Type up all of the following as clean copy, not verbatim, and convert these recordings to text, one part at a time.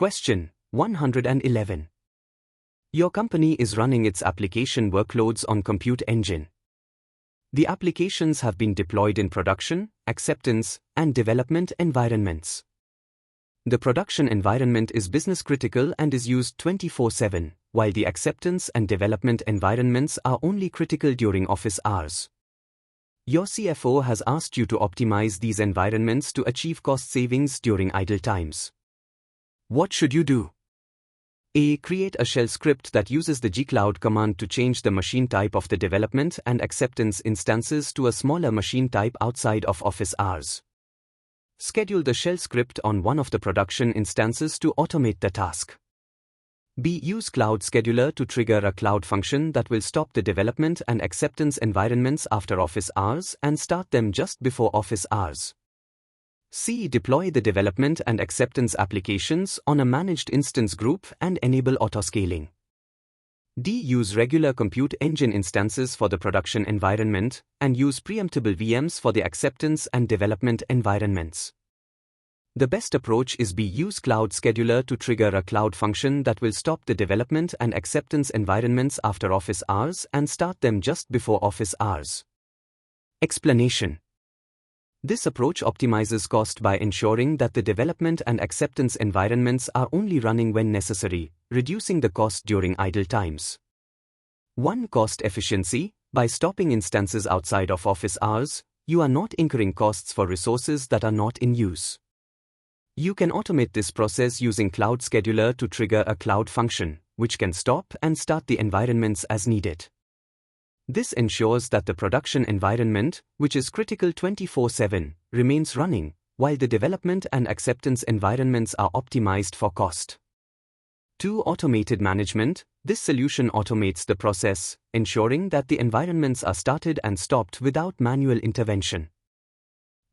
Question 111. Your company is running its application workloads on Compute Engine. The applications have been deployed in production, acceptance, and development environments. The production environment is business critical and is used 24/7, while the acceptance and development environments are only critical during office hours. Your CFO has asked you to optimize these environments to achieve cost savings during idle times. What should you do? A. Create a shell script that uses the gcloud command to change the machine type of the development and acceptance instances to a smaller machine type outside of office hours. Schedule the shell script on one of the production instances to automate the task. B. Use Cloud Scheduler to trigger a cloud function that will stop the development and acceptance environments after office hours and start them just before office hours. C. Deploy the development and acceptance applications on a managed instance group and enable autoscaling. D. Use regular Compute Engine instances for the production environment and use preemptible VMs for the acceptance and development environments. The best approach is B. Use Cloud Scheduler to trigger a cloud function that will stop the development and acceptance environments after office hours and start them just before office hours. Explanation. This approach optimizes cost by ensuring that the development and acceptance environments are only running when necessary, reducing the cost during idle times. 1. Cost efficiency. By stopping instances outside of office hours, you are not incurring costs for resources that are not in use. You can automate this process using Cloud Scheduler to trigger a cloud function, which can stop and start the environments as needed. This ensures that the production environment, which is critical 24/7, remains running, while the development and acceptance environments are optimized for cost. 2. Automated management. This solution automates the process, ensuring that the environments are started and stopped without manual intervention.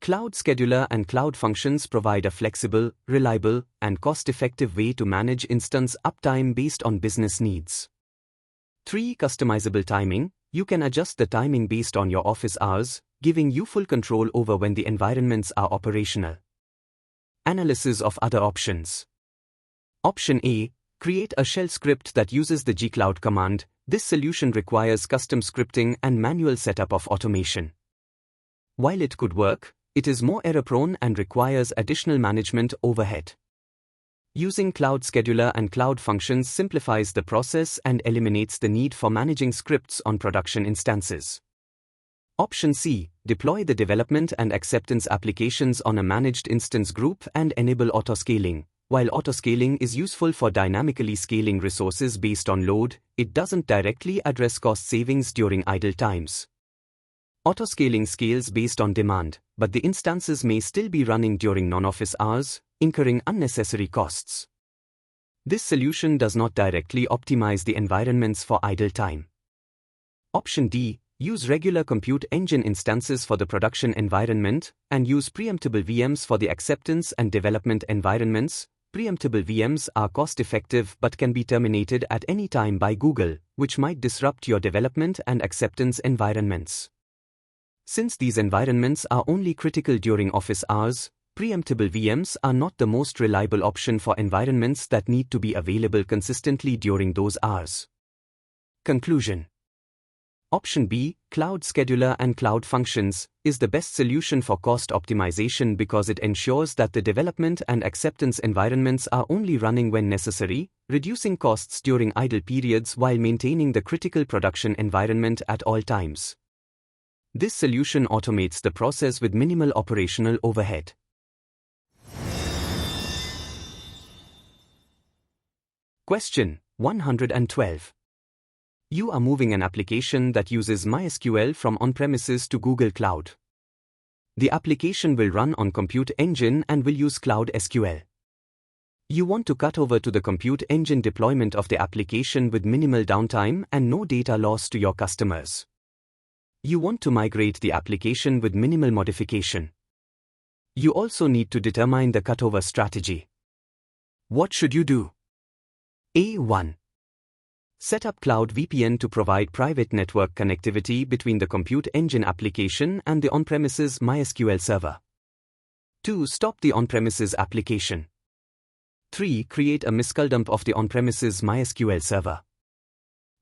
Cloud Scheduler and Cloud Functions provide a flexible, reliable, and cost-effective way to manage instance uptime based on business needs. 3. Customizable timing. You can adjust the timing based on your office hours, giving you full control over when the environments are operational. Analysis of other options. Option A. Create a shell script that uses the gcloud command. This solution requires custom scripting and manual setup of automation. While it could work, it is more error-prone and requires additional management overhead. Using Cloud Scheduler and Cloud Functions simplifies the process and eliminates the need for managing scripts on production instances. Option C. Deploy the development and acceptance applications on a managed instance group and enable autoscaling. While autoscaling is useful for dynamically scaling resources based on load, it doesn't directly address cost savings during idle times. Autoscaling scales based on demand, but the instances may still be running during non-office hours, incurring unnecessary costs. This solution does not directly optimize the environments for idle time. Option D. Use regular Compute Engine instances for the production environment and use preemptible VMs for the acceptance and development environments. Preemptible VMs are cost-effective but can be terminated at any time by Google, which might disrupt your development and acceptance environments. Since these environments are only critical during office hours, preemptible VMs are not the most reliable option for environments that need to be available consistently during those hours. Conclusion. Option B, Cloud Scheduler and Cloud Functions, is the best solution for cost optimization because it ensures that the development and acceptance environments are only running when necessary, reducing costs during idle periods while maintaining the critical production environment at all times. This solution automates the process with minimal operational overhead. Question 112. You are moving an application that uses MySQL from on-premises to Google Cloud. The application will run on Compute Engine and will use Cloud SQL. You want to cut over to the Compute Engine deployment of the application with minimal downtime and no data loss to your customers. You want to migrate the application with minimal modification. You also need to determine the cutover strategy. What should you do? A1. Set up Cloud VPN to provide private network connectivity between the Compute Engine application and the on-premises MySQL server. 2. Stop the on-premises application. 3. Create a MySQL dump of the on-premises MySQL server.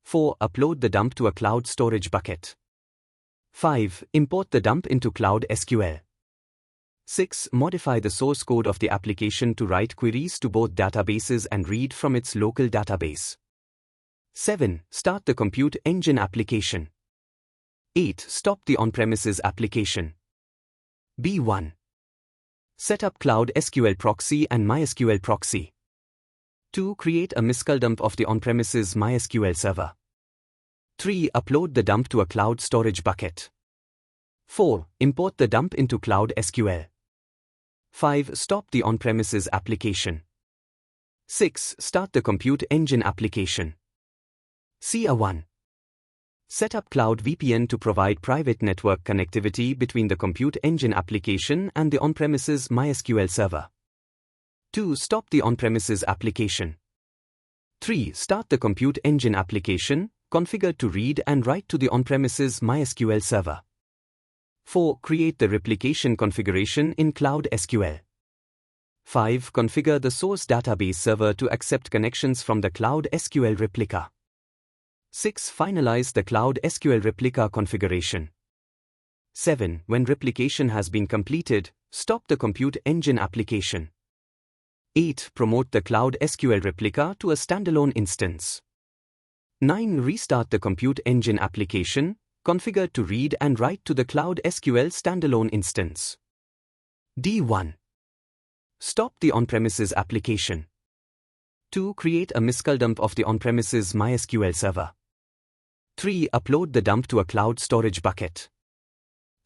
4. Upload the dump to a cloud storage bucket. 5. Import the dump into Cloud SQL. 6. Modify the source code of the application to write queries to both databases and read from its local database. 7. Start the compute engine application. 8. Stop the on-premises application. B1. Set up Cloud SQL proxy and MySQL proxy. 2. Create a MySQL dump of the on-premises MySQL server. 3. Upload the dump to a cloud storage bucket. 4. Import the dump into Cloud SQL. 5. Stop the on-premises application. 6. Start the compute engine application. CA1. Set up Cloud VPN to provide private network connectivity between the compute engine application and the on-premises MySQL server. 2. Stop the on-premises application. 3. Start the compute engine application, configured to read and write to the on-premises MySQL server. 4. Create the replication configuration in Cloud SQL. 5. Configure the source database server to accept connections from the Cloud SQL replica. 6. Finalize the Cloud SQL replica configuration. 7. When replication has been completed, stop the compute engine application. 8. Promote the Cloud SQL replica to a standalone instance. 9. Restart the compute engine application, configured to read and write to the Cloud SQL standalone instance. D1. Stop the on-premises application. 2. Create a MySQL dump of the on-premises MySQL server. 3. Upload the dump to a cloud storage bucket.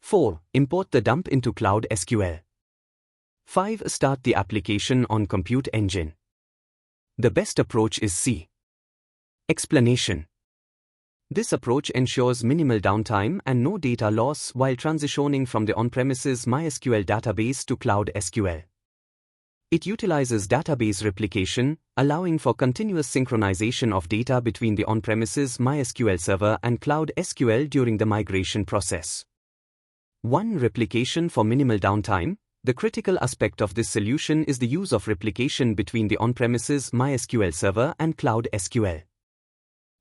4. Import the dump into Cloud SQL. 5. Start the application on Compute Engine. The best approach is C. Explanation. This approach ensures minimal downtime and no data loss while transitioning from the on-premises MySQL database to Cloud SQL. It utilizes database replication, allowing for continuous synchronization of data between the on-premises MySQL server and Cloud SQL during the migration process. 1. Replication for minimal downtime. The critical aspect of this solution is the use of replication between the on-premises MySQL server and Cloud SQL.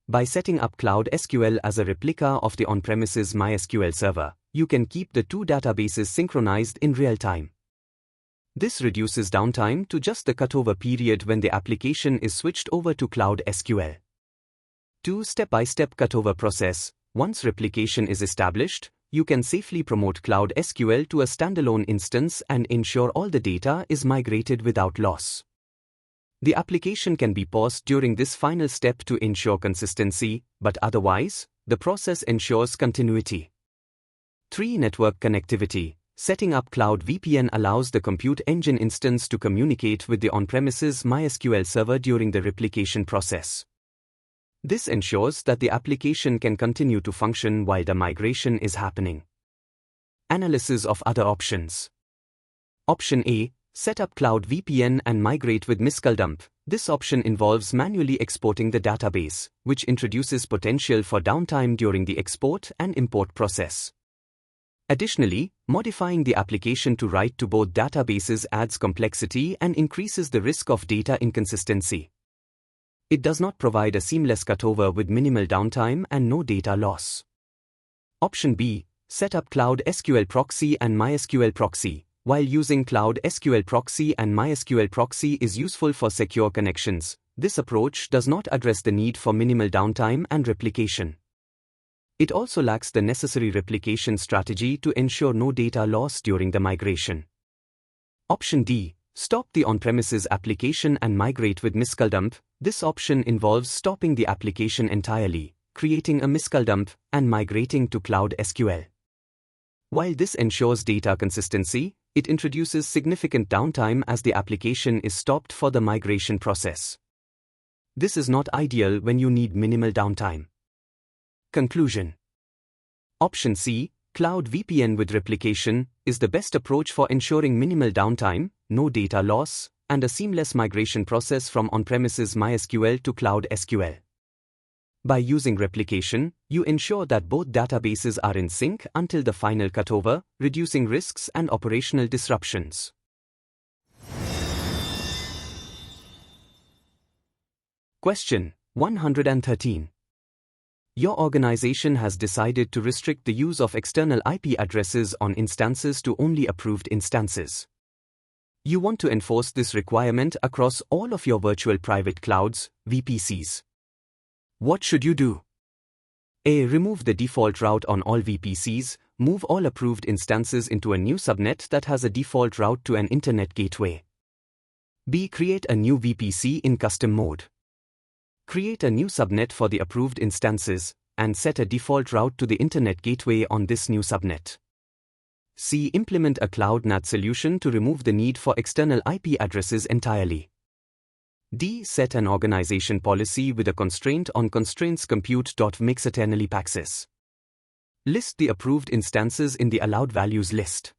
By setting up Cloud SQL as a replica of the on-premises MySQL server, you can keep the two databases synchronized in real time. This reduces downtime to just the cutover period when the application is switched over to Cloud SQL. 2. Step-by-step cutover process. Once replication is established, you can safely promote Cloud SQL to a standalone instance and ensure all the data is migrated without loss. The application can be paused during this final step to ensure consistency, but otherwise, the process ensures continuity. 3. Network connectivity. Setting up Cloud VPN allows the compute engine instance to communicate with the on-premises MySQL server during the replication process. This ensures that the application can continue to function while the migration is happening. Analysis of other options. Option A. Set up Cloud VPN and migrate with MySQL dump. This option involves manually exporting the database, which introduces potential for downtime during the export and import process. Additionally, modifying the application to write to both databases adds complexity and increases the risk of data inconsistency. It does not provide a seamless cutover with minimal downtime and no data loss. Option B. Set up Cloud SQL proxy and MySQL proxy. While using Cloud SQL proxy and MySQL proxy is useful for secure connections, this approach does not address the need for minimal downtime and replication. It also lacks the necessary replication strategy to ensure no data loss during the migration. Option D. Stop the on-premises application and migrate with MySQL dump. This option involves stopping the application entirely, creating a MySQL dump, and migrating to Cloud SQL. While this ensures data consistency, it introduces significant downtime as the application is stopped for the migration process. This is not ideal when you need minimal downtime. Conclusion. Option C, Cloud VPN with replication, is the best approach for ensuring minimal downtime, no data loss, and a seamless migration process from on-premises MySQL to Cloud SQL. By using replication, you ensure that both databases are in sync until the final cutover, reducing risks and operational disruptions. Question 113. Your organization has decided to restrict the use of external IP addresses on instances to only approved instances. You want to enforce this requirement across all of your virtual private clouds, VPCs. What should you do? A. Remove the default route on all VPCs, move all approved instances into a new subnet that has a default route to an internet gateway. B. Create a new VPC in custom mode. Create a new subnet for the approved instances, and set a default route to the internet gateway on this new subnet. C. Implement a Cloud NAT solution to remove the need for external IP addresses entirely. D. Set an organization policy with a constraint on constraints compute.mix eternally access. List the approved instances in the allowed values list.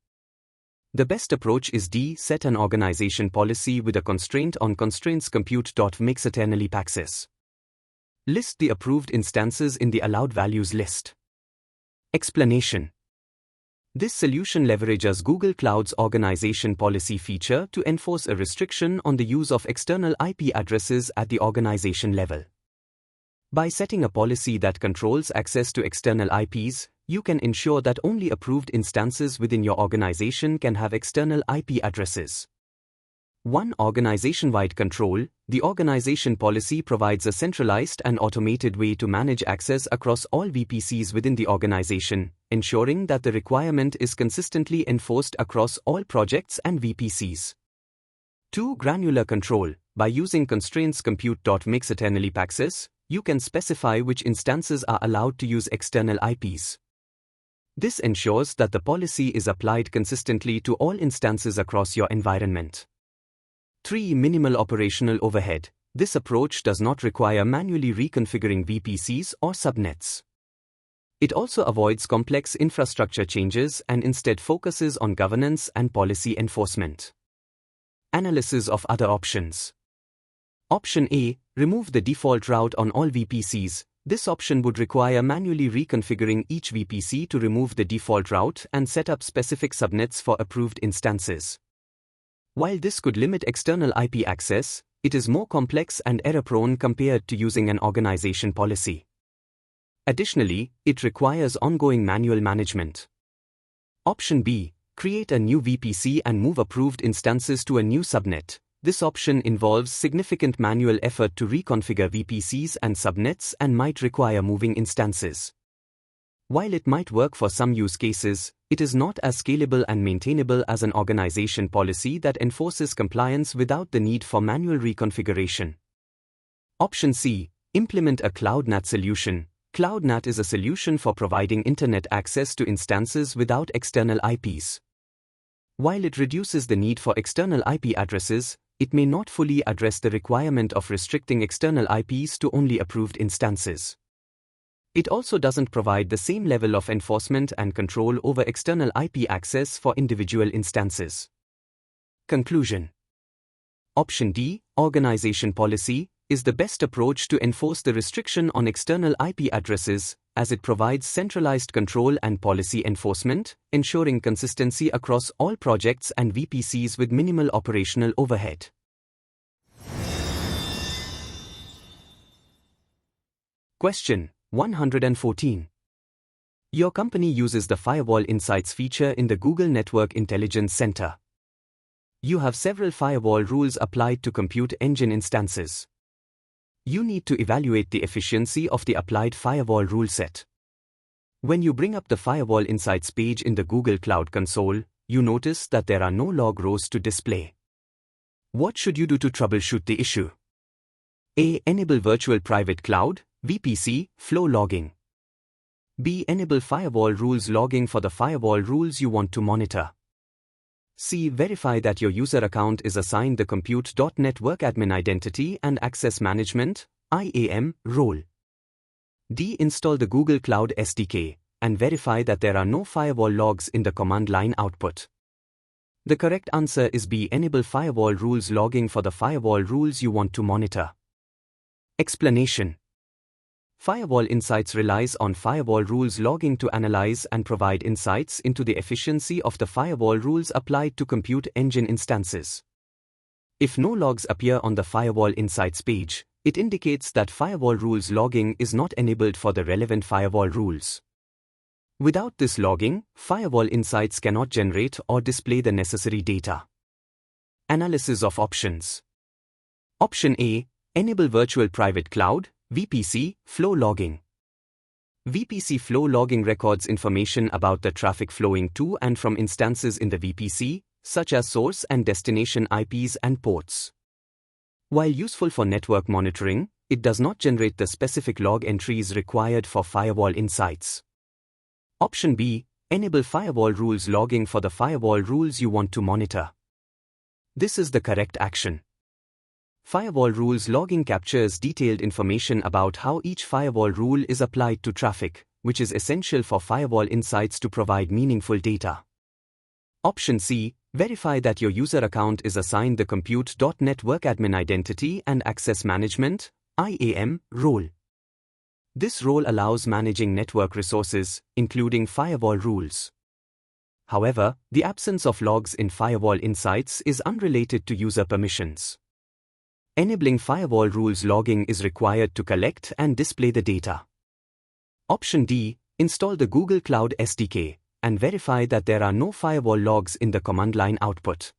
The best approach is D. Set an organization policy with a constraint on constraints compute.mix eternally access. List the approved instances in the allowed values list. Explanation. This solution leverages Google Cloud's organization policy feature to enforce a restriction on the use of external IP addresses at the organization level. By setting a policy that controls access to external IPs, you can ensure that only approved instances within your organization can have external IP addresses. 1. Organization-wide control. The organization policy provides a centralized and automated way to manage access across all VPCs within the organization, ensuring that the requirement is consistently enforced across all projects and VPCs. 2. Granular control. By using constraints compute.mix eternally access, you can specify which instances are allowed to use external IPs. This ensures that the policy is applied consistently to all instances across your environment. 3. Minimal operational overhead. This approach does not require manually reconfiguring VPCs or subnets. It also avoids complex infrastructure changes and instead focuses on governance and policy enforcement. Analysis of other options. Option A. Remove the default route on all VPCs. This option would require manually reconfiguring each VPC to remove the default route and set up specific subnets for approved instances. While this could limit external IP access, it is more complex and error-prone compared to using an organization policy. Additionally, it requires ongoing manual management. Option B. Create a new VPC and move approved instances to a new subnet. This option involves significant manual effort to reconfigure VPCs and subnets and might require moving instances. While it might work for some use cases, it is not as scalable and maintainable as an organization policy that enforces compliance without the need for manual reconfiguration. Option C. Implement a Cloud NAT solution. Cloud NAT is a solution for providing internet access to instances without external IPs. While it reduces the need for external IP addresses, it may not fully address the requirement of restricting external IPs to only approved instances. It also doesn't provide the same level of enforcement and control over external IP access for individual instances. Conclusion. Option D, organization policy, is the best approach to enforce the restriction on external IP addresses, as it provides centralized control and policy enforcement, ensuring consistency across all projects and VPCs with minimal operational overhead. Question 114. Your company uses the Firewall Insights feature in the Google Network Intelligence Center. You have several firewall rules applied to compute engine instances. You need to evaluate the efficiency of the applied firewall rule set. When you bring up the Firewall Insights page in the Google Cloud Console, you notice that there are no log rows to display. What should you do to troubleshoot the issue? A. Enable Virtual Private Cloud (VPC) flow logging. B. Enable firewall rules logging for the firewall rules you want to monitor. C. Verify that your user account is assigned the compute.network admin identity and access management (IAM) role. D. Install the Google Cloud SDK and verify that there are no firewall logs in the command line output. The correct answer is B. Enable firewall rules logging for the firewall rules you want to monitor. Explanation. Firewall Insights relies on firewall rules logging to analyze and provide insights into the efficiency of the firewall rules applied to compute engine instances. If no logs appear on the Firewall Insights page, it indicates that firewall rules logging is not enabled for the relevant firewall rules. Without this logging, firewall insights cannot generate or display the necessary data. Analysis of options. Option A. Enable Virtual Private Cloud, VPC, flow logging. VPC flow logging records information about the traffic flowing to and from instances in the VPC, such as source and destination IPs and ports. While useful for network monitoring, it does not generate the specific log entries required for firewall insights. Option B. Enable firewall rules logging for the firewall rules you want to monitor. This is the correct action. Firewall rules logging captures detailed information about how each firewall rule is applied to traffic, which is essential for firewall insights to provide meaningful data. Option C. Verify that your user account is assigned the compute.net workadmin identity and access management (IAM) role. This role allows managing network resources, including firewall rules. However, the absence of logs in firewall insights is unrelated to user permissions. Enabling firewall rules logging is required to collect and display the data. Option D. Install the Google Cloud SDK and verify that there are no firewall logs in the command line output.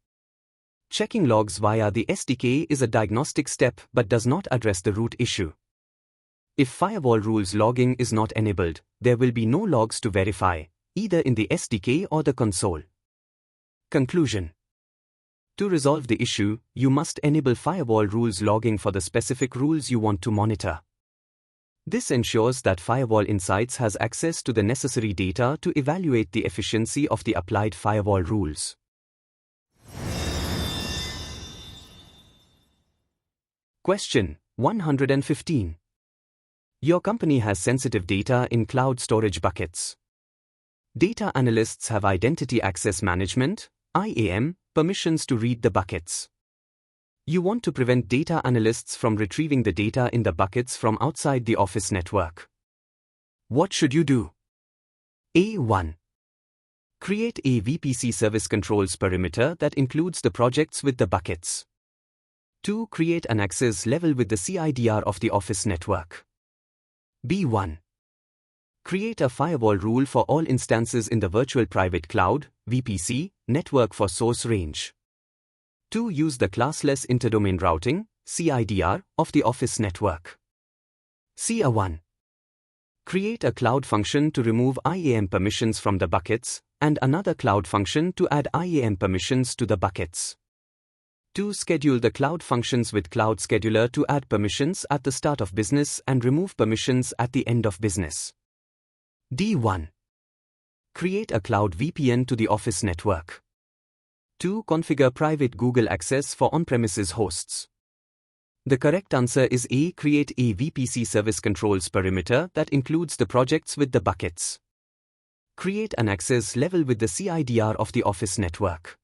Checking logs via the SDK is a diagnostic step but does not address the root issue. If firewall rules logging is not enabled, there will be no logs to verify, either in the SDK or the console. Conclusion. To resolve the issue, you must enable firewall rules logging for the specific rules you want to monitor. This ensures that Firewall Insights has access to the necessary data to evaluate the efficiency of the applied firewall rules. Question 115. Your company has sensitive data in cloud storage buckets. Data analysts have identity access management, IAM, permissions to read the buckets. You want to prevent data analysts from retrieving the data in the buckets from outside the Office network. What should you do? A1. Create a VPC service controls perimeter that includes the projects with the buckets. 2. Create an access level with the CIDR of the Office network. B1. Create a firewall rule for all instances in the Virtual Private Cloud, VPC, network for source range. 2. Use the classless interdomain routing, CIDR, of the Office network. CA1. Create a cloud function to remove IAM permissions from the buckets, and another cloud function to add IAM permissions to the buckets. 2. Schedule the cloud functions with Cloud Scheduler to add permissions at the start of business and remove permissions at the end of business. D1. Create a cloud VPN to the Office network. 2. Configure private Google access for on-premises hosts. The correct answer is A. Create a VPC service controls perimeter that includes the projects with the buckets. Create an access level with the CIDR of the Office network.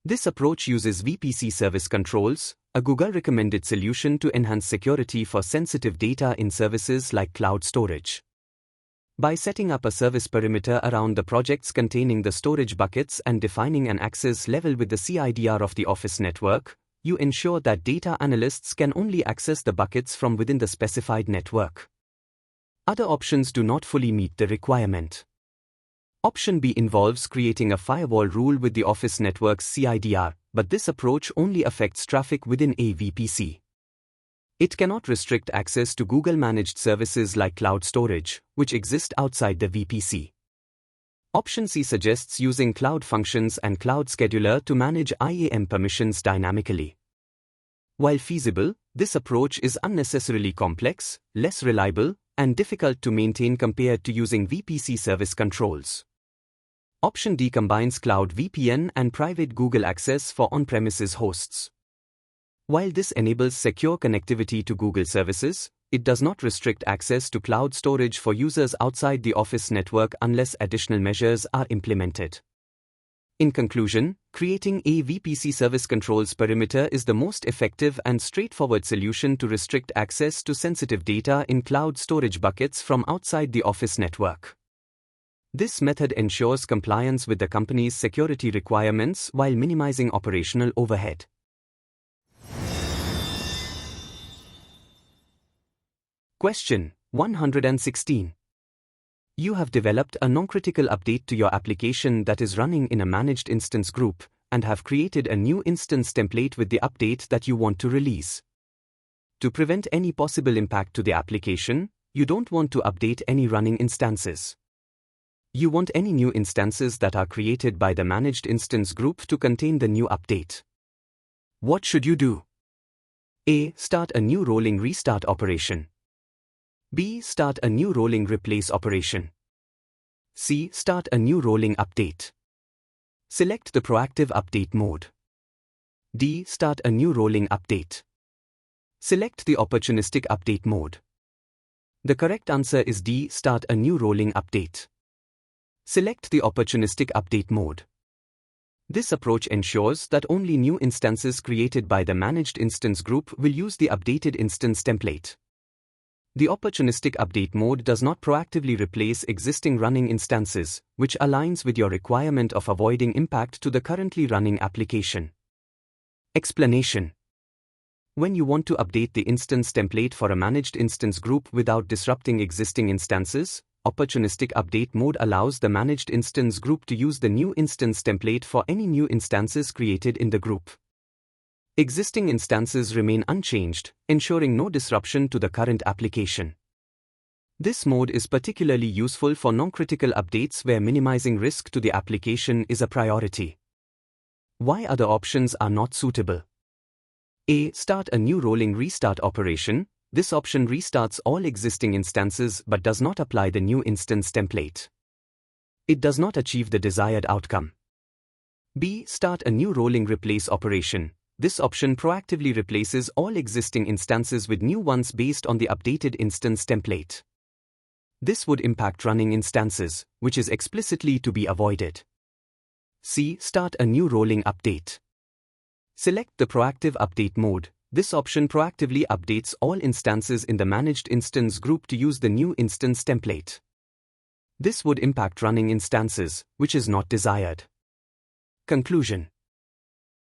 This approach uses VPC service controls, a Google-recommended solution to enhance security for sensitive data in services like cloud storage. By setting up a service perimeter around the projects containing the storage buckets and defining an access level with the CIDR of the Office network, you ensure that data analysts can only access the buckets from within the specified network. Other options do not fully meet the requirement. Option B involves creating a firewall rule with the Office network's CIDR, but this approach only affects traffic within a VPC. It cannot restrict access to Google-managed services like cloud storage, which exist outside the VPC. Option C suggests using cloud functions and Cloud Scheduler to manage IAM permissions dynamically. While feasible, this approach is unnecessarily complex, less reliable, and difficult to maintain compared to using VPC service controls. Option D combines Cloud VPN and private Google access for on-premises hosts. While this enables secure connectivity to Google services, it does not restrict access to cloud storage for users outside the Office network unless additional measures are implemented. In conclusion, creating a VPC service controls perimeter is the most effective and straightforward solution to restrict access to sensitive data in cloud storage buckets from outside the Office network. This method ensures compliance with the company's security requirements while minimizing operational overhead. Question 116. You have developed a non-critical update to your application that is running in a managed instance group and have created a new instance template with the update that you want to release. To prevent any possible impact to the application, you don't want to update any running instances. You want any new instances that are created by the managed instance group to contain the new update. What should you do? A. Start a new rolling restart operation. B. Start a new rolling replace operation. C. Start a new rolling update. Select the proactive update mode. D. Start a new rolling update. Select the opportunistic update mode. The correct answer is D. Start a new rolling update. Select the opportunistic update mode. This approach ensures that only new instances created by the managed instance group will use the updated instance template. The opportunistic update mode does not proactively replace existing running instances, which aligns with your requirement of avoiding impact to the currently running application. Explanation. When you want to update the instance template for a managed instance group without disrupting existing instances, opportunistic update mode allows the managed instance group to use the new instance template for any new instances created in the group. Existing instances remain unchanged, ensuring no disruption to the current application. This mode is particularly useful for non-critical updates where minimizing risk to the application is a priority. Why other options are not suitable? A. Start a new rolling restart operation. This option restarts all existing instances but does not apply the new instance template. It does not achieve the desired outcome. B. Start a new rolling replace operation. This option proactively replaces all existing instances with new ones based on the updated instance template. This would impact running instances, which is explicitly to be avoided. C. Start a new rolling update. Select the proactive update mode. This option proactively updates all instances in the managed instance group to use the new instance template. This would impact running instances, which is not desired. Conclusion.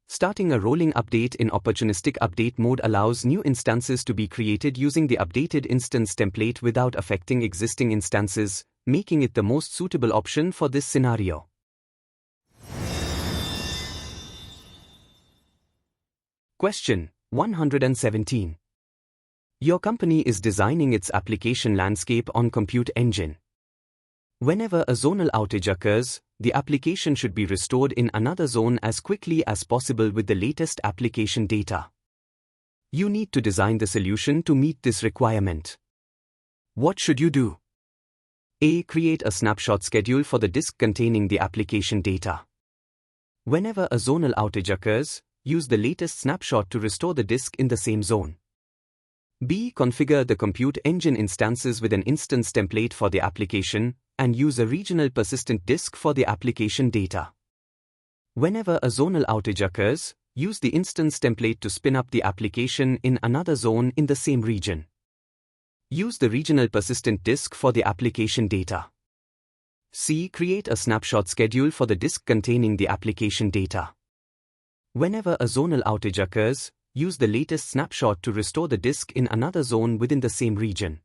Starting a rolling update in opportunistic update mode allows new instances to be created using the updated instance template without affecting existing instances, making it the most suitable option for this scenario. Question 117. Your company is designing its application landscape on Compute Engine. Whenever a zonal outage occurs, the application should be restored in another zone as quickly as possible with the latest application data. You need to design the solution to meet this requirement. What should you do? A. Create a snapshot schedule for the disk containing the application data. Whenever a zonal outage occurs, use the latest snapshot to restore the disk in the same zone. B. Configure the Compute Engine instances with an instance template for the application, and use a regional persistent disk for the application data. Whenever a zonal outage occurs, use the instance template to spin up the application in another zone in the same region. Use the regional persistent disk for the application data. C. Create a snapshot schedule for the disk containing the application data. Whenever a zonal outage occurs, use the latest snapshot to restore the disk in another zone within the same region.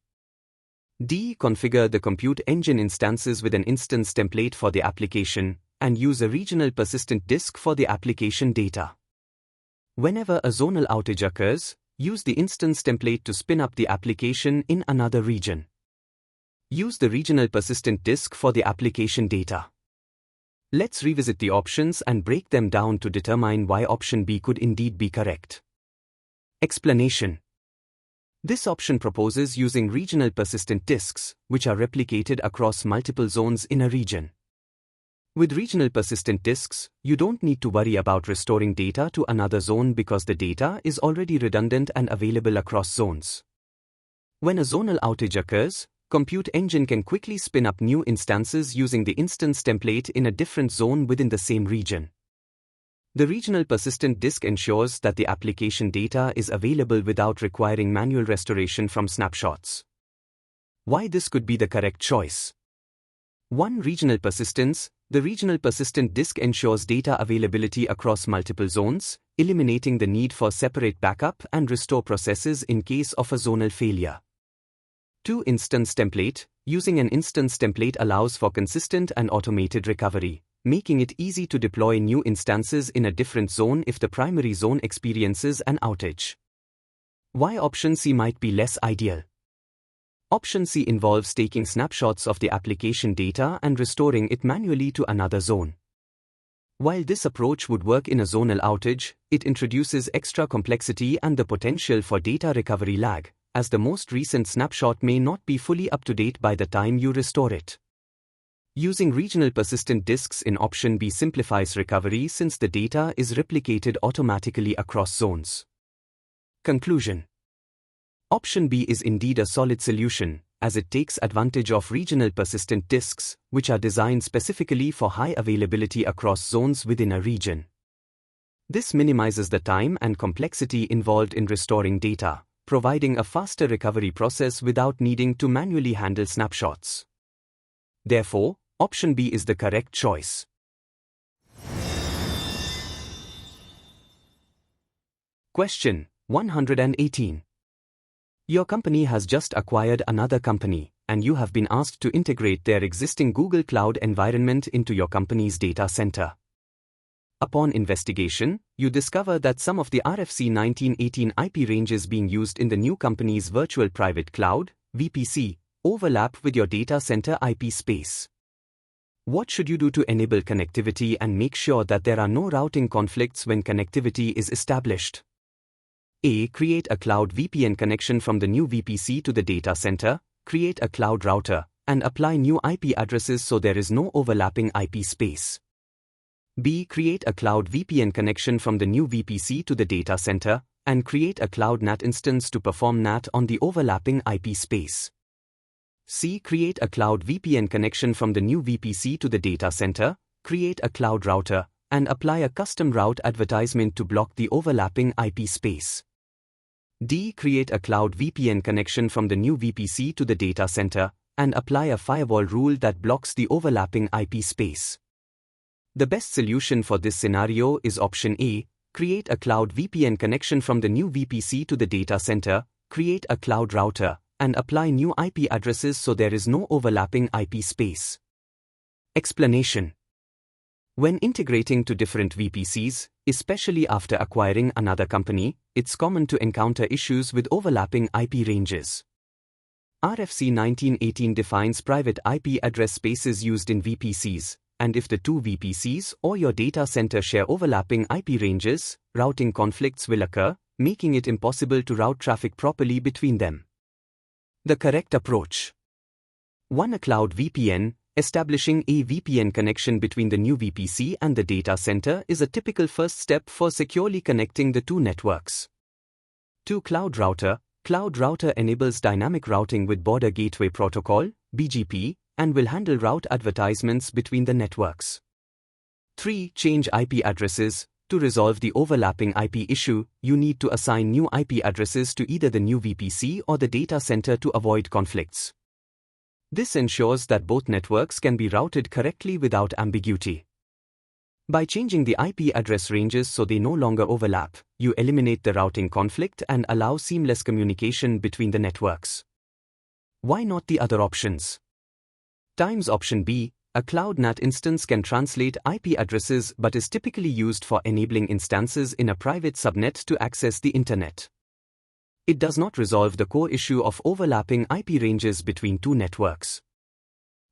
D. Configure the Compute Engine instances with an instance template for the application, and use a regional persistent disk for the application data. Whenever a zonal outage occurs, use the instance template to spin up the application in another region. Use the regional persistent disk for the application data. Let's revisit the options and break them down to determine why option B could indeed be correct. Explanation. This option proposes using regional persistent disks, which are replicated across multiple zones in a region. With regional persistent disks, you don't need to worry about restoring data to another zone because the data is already redundant and available across zones. When a zonal outage occurs, Compute Engine can quickly spin up new instances using the instance template in a different zone within the same region. The regional persistent disk ensures that the application data is available without requiring manual restoration from snapshots. Why this could be the correct choice? 1. Regional persistence. The regional persistent disk ensures data availability across multiple zones, eliminating the need for separate backup and restore processes in case of a zonal failure. 2. Instance template. Using an instance template allows for consistent and automated recovery, making it easy to deploy new instances in a different zone if the primary zone experiences an outage. Why option C might be less ideal? Option C involves taking snapshots of the application data and restoring it manually to another zone. While this approach would work in a zonal outage, it introduces extra complexity and the potential for data recovery lag, as the most recent snapshot may not be fully up to date by the time you restore it. Using regional persistent disks in option B simplifies recovery since the data is replicated automatically across zones. Conclusion. Option B is indeed a solid solution, as it takes advantage of regional persistent disks, which are designed specifically for high availability across zones within a region. This minimizes the time and complexity involved in restoring data, providing a faster recovery process without needing to manually handle snapshots. Therefore, option B is the correct choice. Question 118. Your company has just acquired another company, and you have been asked to integrate their existing Google Cloud environment into your company's data center. Upon investigation, you discover that some of the RFC 1918 IP ranges being used in the new company's virtual private cloud, VPC, overlap with your data center IP space. What should you do to enable connectivity and make sure that there are no routing conflicts when connectivity is established? A. Create a cloud VPN connection from the new VPC to the data center, create a cloud router, and apply new IP addresses so there is no overlapping IP space. B. Create a cloud VPN connection from the new VPC to the data center, and create a cloud NAT instance to perform NAT on the overlapping IP space. C. Create a cloud VPN connection from the new VPC to the data center, create a cloud router, and apply a custom route advertisement to block the overlapping IP space. D. Create a cloud VPN connection from the new VPC to the data center, and apply a firewall rule that blocks the overlapping IP space. The best solution for this scenario is option A. Create a cloud VPN connection from the new VPC to the data center, create a cloud router, and apply new IP addresses so there is no overlapping IP space. Explanation. When integrating to different VPCs, especially after acquiring another company, it's common to encounter issues with overlapping IP ranges. RFC 1918 defines private IP address spaces used in VPCs, and if the two VPCs or your data center share overlapping IP ranges, routing conflicts will occur, making it impossible to route traffic properly between them. The correct approach. 1. A cloud VPN. Establishing a VPN connection between the new VPC and the data center is a typical first step for securely connecting the two networks. 2. Cloud router. Cloud router enables dynamic routing with Border Gateway Protocol, BGP, and will handle route advertisements between the networks. 3. Change IP addresses. To resolve the overlapping IP issue, you need to assign new IP addresses to either the new VPC or the data center to avoid conflicts. This ensures that both networks can be routed correctly without ambiguity. By changing the IP address ranges so they no longer overlap, you eliminate the routing conflict and allow seamless communication between the networks. Why not the other options? Times option B. A cloud NAT instance can translate IP addresses but is typically used for enabling instances in a private subnet to access the internet. It does not resolve the core issue of overlapping IP ranges between two networks.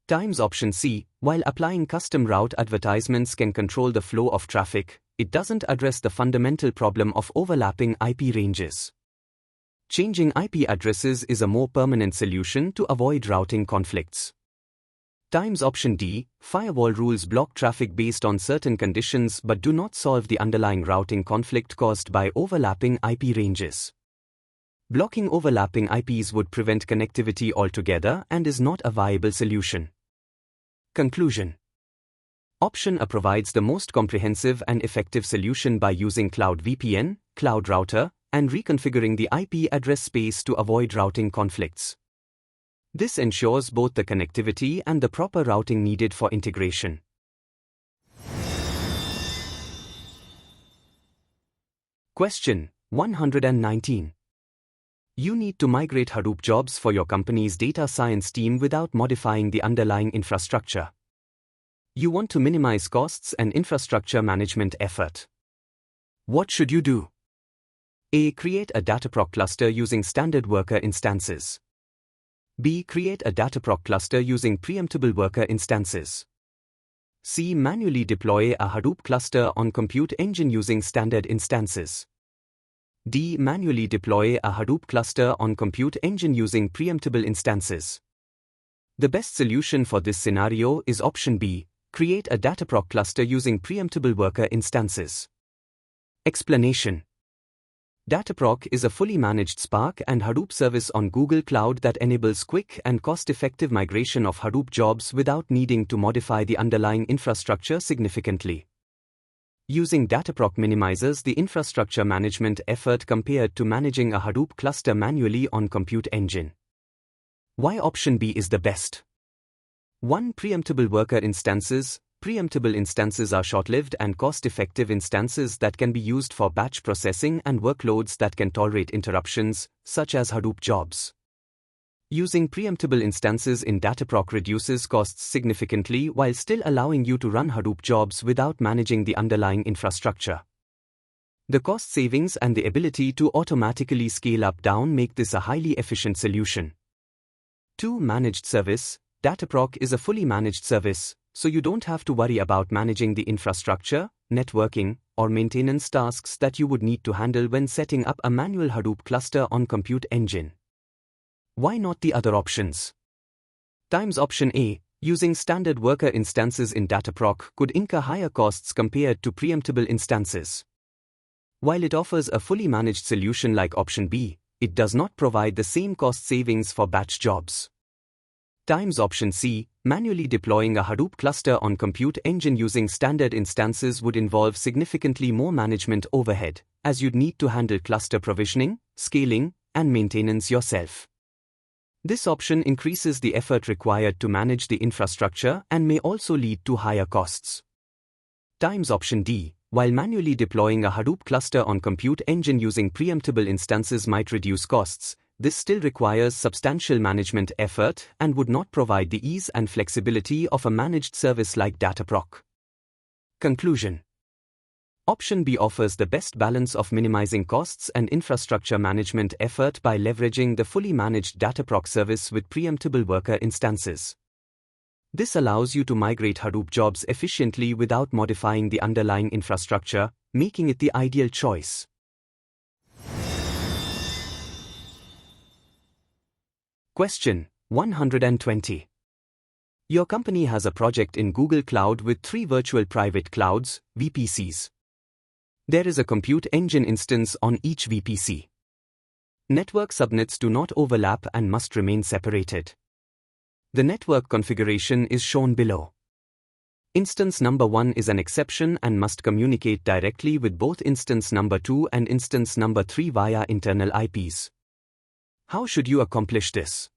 Times option C. While applying custom route advertisements can control the flow of traffic, it doesn't address the fundamental problem of overlapping IP ranges. Changing IP addresses is a more permanent solution to avoid routing conflicts. Times option D. Firewall rules block traffic based on certain conditions but do not solve the underlying routing conflict caused by overlapping IP ranges. Blocking overlapping IPs would prevent connectivity altogether and is not a viable solution. Conclusion. Option A provides the most comprehensive and effective solution by using Cloud VPN, Cloud Router, and reconfiguring the IP address space to avoid routing conflicts. This ensures both the connectivity and the proper routing needed for integration. Question 119. You need to migrate Hadoop jobs for your company's data science team without modifying the underlying infrastructure. You want to minimize costs and infrastructure management effort. What should you do? A. Create a Dataproc cluster using standard worker instances. B. Create a Dataproc cluster using preemptible worker instances. C. Manually deploy a Hadoop cluster on Compute Engine using standard instances. D. Manually deploy a Hadoop cluster on Compute Engine using preemptible instances. The best solution for this scenario is option B. Create a Dataproc cluster using preemptible worker instances. Explanation. Dataproc is a fully managed Spark and Hadoop service on Google Cloud that enables quick and cost-effective migration of Hadoop jobs without needing to modify the underlying infrastructure significantly. Using Dataproc minimizes the infrastructure management effort compared to managing a Hadoop cluster manually on Compute Engine. Why option B is the best? 1. Preemptible worker instances. Preemptible instances are short-lived and cost-effective instances that can be used for batch processing and workloads that can tolerate interruptions, such as Hadoop jobs. Using preemptible instances in Dataproc reduces costs significantly while still allowing you to run Hadoop jobs without managing the underlying infrastructure. The cost savings and the ability to automatically scale up/down make this a highly efficient solution. 2. Managed service. Dataproc is a fully managed service, so you don't have to worry about managing the infrastructure, networking, or maintenance tasks that you would need to handle when setting up a manual Hadoop cluster on Compute Engine. Why not the other options? Times option A. Using standard worker instances in Dataproc could incur higher costs compared to preemptible instances. While it offers a fully managed solution like option B, it does not provide the same cost savings for batch jobs. Times option C. Manually deploying a Hadoop cluster on Compute Engine using standard instances would involve significantly more management overhead, as you'd need to handle cluster provisioning, scaling, and maintenance yourself. This option increases the effort required to manage the infrastructure and may also lead to higher costs. Times option D. While manually deploying a Hadoop cluster on Compute Engine using preemptible instances might reduce costs, this still requires substantial management effort and would not provide the ease and flexibility of a managed service like Dataproc. Conclusion. Option B offers the best balance of minimizing costs and infrastructure management effort by leveraging the fully managed Dataproc service with preemptible worker instances. This allows you to migrate Hadoop jobs efficiently without modifying the underlying infrastructure, making it the ideal choice. Question 120. Your company has a project in Google Cloud with 3 virtual private clouds, VPCs. There is a Compute Engine instance on each VPC. Network subnets do not overlap and must remain separated. The network configuration is shown below. Instance number 1 is an exception and must communicate directly with both instance number 2 and instance number 3 via internal IPs. How should you accomplish this?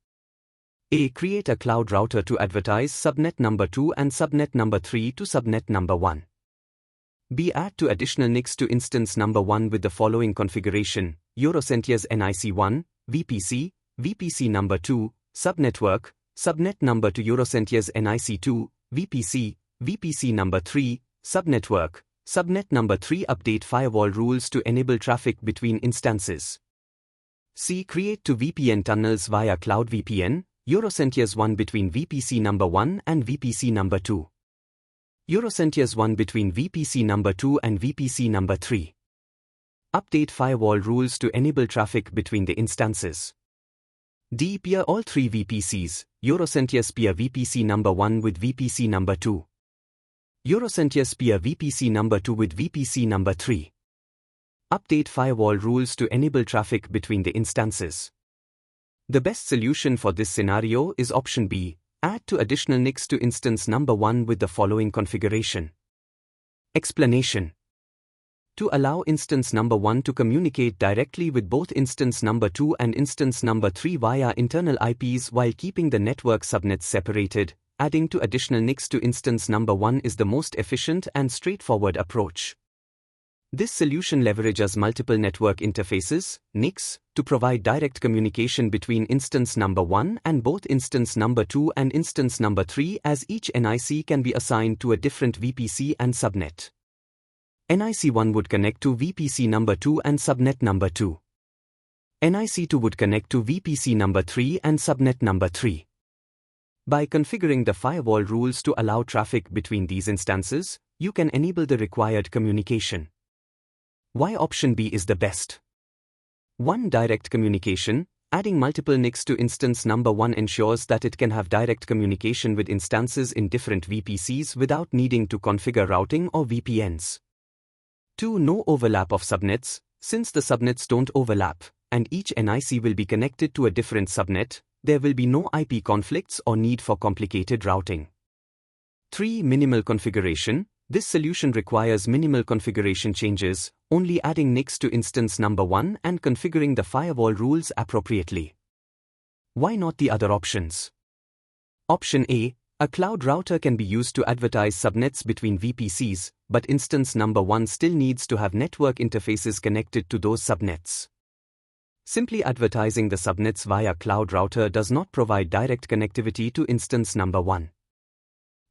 A. Create a cloud router to advertise subnet number 2 and subnet number 3 to subnet number 1. B. Add 2 additional NICs to instance number 1 with the following configuration: Eurocentiers NIC1, VPC, VPC number 2, subnetwork, subnet number to Eurocentiers NIC2, VPC, VPC number 3, subnetwork, subnet number 3. Update firewall rules to enable traffic between instances. C. Create 2 VPN tunnels via Cloud VPN, Eurocentiers 1 between VPC number 1 and VPC number 2. Eurocentiers 1 between VPC number 2 and VPC number 3. Update firewall rules to enable traffic between the instances. D. Peer all 3 VPCs, Eurocentiers peer VPC number 1 with VPC number 2. Eurocentiers peer VPC number 2 with VPC number 3. Update firewall rules to enable traffic between the instances. The best solution for this scenario is option B. Add 2 additional NICs to instance number 1 with the following configuration. Explanation. To allow instance number 1 to communicate directly with both instance number 2 and instance number 3 via internal IPs while keeping the network subnets separated, adding 2 additional NICs to instance number 1 is the most efficient and straightforward approach. This solution leverages multiple network interfaces, NICs, to provide direct communication between instance number 1 and both instance number 2 and instance number 3, as each NIC can be assigned to a different VPC and subnet. NIC1 would connect to VPC number 2 and subnet number 2. NIC2 would connect to VPC number 3 and subnet number 3. By configuring the firewall rules to allow traffic between these instances, you can enable the required communication. Why option B is the best? 1. Direct communication. Adding multiple NICs to instance number 1 ensures that it can have direct communication with instances in different VPCs without needing to configure routing or VPNs. 2. No overlap of subnets. Since the subnets don't overlap, and each NIC will be connected to a different subnet, there will be no IP conflicts or need for complicated routing. 3. Minimal configuration. This solution requires minimal configuration changes, only adding NICs to instance number 1 and configuring the firewall rules appropriately. Why not the other options? Option A. A cloud router can be used to advertise subnets between VPCs, but instance number 1 still needs to have network interfaces connected to those subnets. Simply advertising the subnets via cloud router does not provide direct connectivity to instance number 1.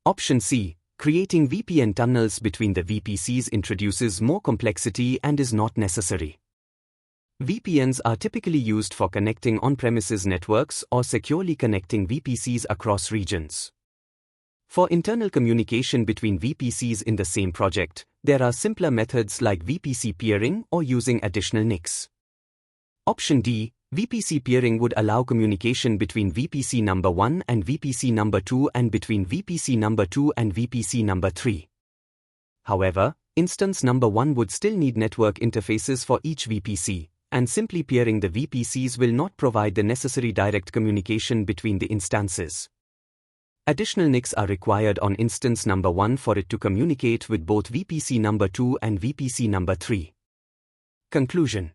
Option C. Creating VPN tunnels between the VPCs introduces more complexity and is not necessary. VPNs are typically used for connecting on-premises networks or securely connecting VPCs across regions. For internal communication between VPCs in the same project, there are simpler methods like VPC peering or using additional NICs. Option D. VPC peering would allow communication between VPC number 1 and VPC number 2 and between VPC number 2 and VPC number 3. However, instance number 1 would still need network interfaces for each VPC, and simply peering the VPCs will not provide the necessary direct communication between the instances. Additional NICs are required on instance number 1 for it to communicate with both VPC number 2 and VPC number 3. Conclusion.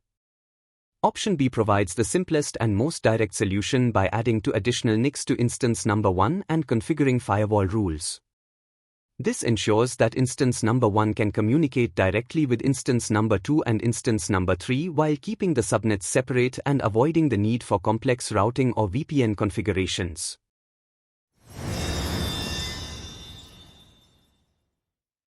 Option B provides the simplest and most direct solution by adding two additional NICs to instance number 1 and configuring firewall rules. This ensures that instance number 1 can communicate directly with instance number 2 and instance number 3 while keeping the subnets separate and avoiding the need for complex routing or VPN configurations.